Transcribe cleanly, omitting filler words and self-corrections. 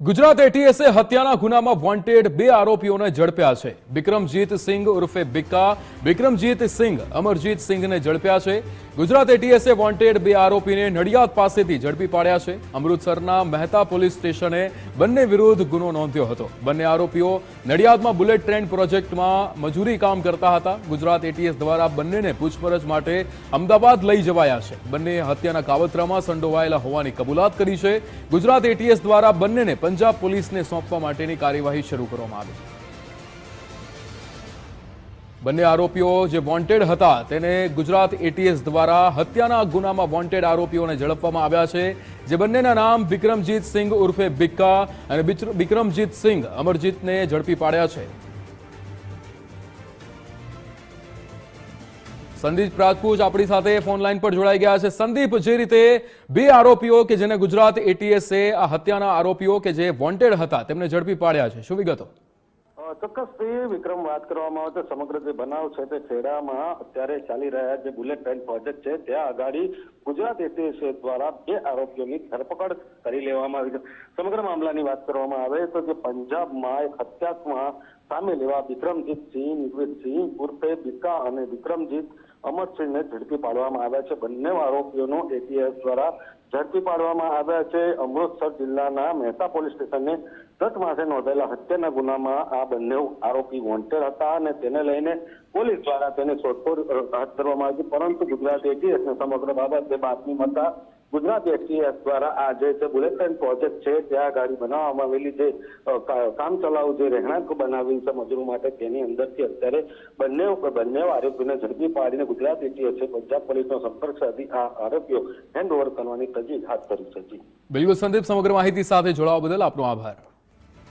ગુજરાત એટીએસે હત્યાના ગુનામાં વોન્ટેડ બે આરોપીઓને ઝડપ્યા છે। વિક્રમજીત સિંઘ ઉર્ફે બિક્કા, વિક્રમજીત સિંઘ, અમરજીત સિંઘને ઝડપ્યા છે। ગુજરાત એટીએસે વોન્ટેડ બે આરોપીને નડિયાદ પાસેથી ઝડપી પાડ્યા છે। અમૃતસરના મહેતા પોલીસ સ્ટેશને બંને વિરુદ્ધ ગુનો નોંધ્યો હતો। બંને આરોપીઓ નડિયાદમાં બુલેટ ટ્રેન પ્રોજેક્ટમાં મજૂરી કામ કરતા હતા। ગુજરાત એટીએસ દ્વારા બંનેને પૂછપરછ માટે અમદાવાદ લઈ જવાયા છે। બંને હત્યાના કાવતરામાં સંડોવાયેલા હોવાની કબૂલાત કરી છે। ગુજરાત એટીએસ દ્વારા બંનેને પંજાબ પોલીસને સોંપવા માટેની કાર્યવાહી શરૂ કરવામાં આવી છે। બંને આરોપીઓ જે વોન્ટેડ હતા તેને ગુજરાત એટીએસ દ્વારા હત્યાના ગુનામાં વોન્ટેડ આરોપીઓને ઝડપવામાં આવ્યા છે। જે બંનેના નામ વિક્રમજીત સિંઘ ઉર્ફે બિક્કા અને વિક્રમજીત સિંઘ અમરજીતને ઝડપી પાડ્યા છે। સંદીપ રાજપૂત આપણી સાથે ફોન લાઈન પર જોડાઈ ગયા છે। સંદીપ, જે રીતે બે આરોપીઓ કે જેને ગુજરાત એટીએસે આ હત્યાના આરોપીઓ કે જે વોન્ટેડ હતા તેમને ઝડપી પાડ્યા છે, શું વિગતો? ચોક્કસથી વિક્રમ, વાત કરવામાં આવે તો સમગ્ર જે બનાવ છે તે ખેડામાં અત્યારે ચાલી રહ્યા જે બુલેટ ટ્રેન પ્રોજેક્ટ છે ત્યાં આગાડી ગુજરાત એટીએસ દ્વારા બે આરોપીઓની ધરપકડ કરી લેવામાં આવી છે। સમગ્ર મામલાની વાત કરવામાં આવે તો જે પંજાબમાં એક હત્યામાં સામેલ એવા વિક્રમજીત સિંહ, નિર્વેદસિંહ ઉર્ફે બિક્કા અને વિક્રમજીત અમરસિંહને ઝડપી પાડવામાં આવ્યા છે। બંને આરોપીઓનો એટીએસ દ્વારા ઝડપી પાડવામાં આવ્યા છે। અમૃતસર જિલ્લાના મહેતા પોલીસ સ્ટેશને ગત માસે નોંધાયેલા હત્યાના ગુનામાં આ બંને આરોપી વોન્ટેડ હતા અને તેને લઈને પોલીસ દ્વારા તેને શોધખોળ હાથ ધરવામાં આવી, પરંતુ ગુજરાત એટીએસને સમગ્ર બાબતે બાતમી મળતા ગુજરાત એટીએસ દ્વારા આ જે બુલેટ ટ્રેન પ્રોજેક્ટ છે ત્યાં ગાડી બનાવવામાં આવેલી જે કામ ચલાવ જે રહેણાંક બનાવેલ છે મજૂરો માટે તેની અંદરથી અત્યારે બંને આરોપીને ઝડપી પાડીને ગુજરાત એટીએસે પંજાબ પોલીસનો સંપર્ક સાધી આ આરોપીઓ હેન્ડ ઓવર કરવાની તજવીજ હાથ ધરી છે। બિલકુલ સંદીપ, સમગ્ર માહિતી સાથે જોડાવા બદલ આપનો આભાર।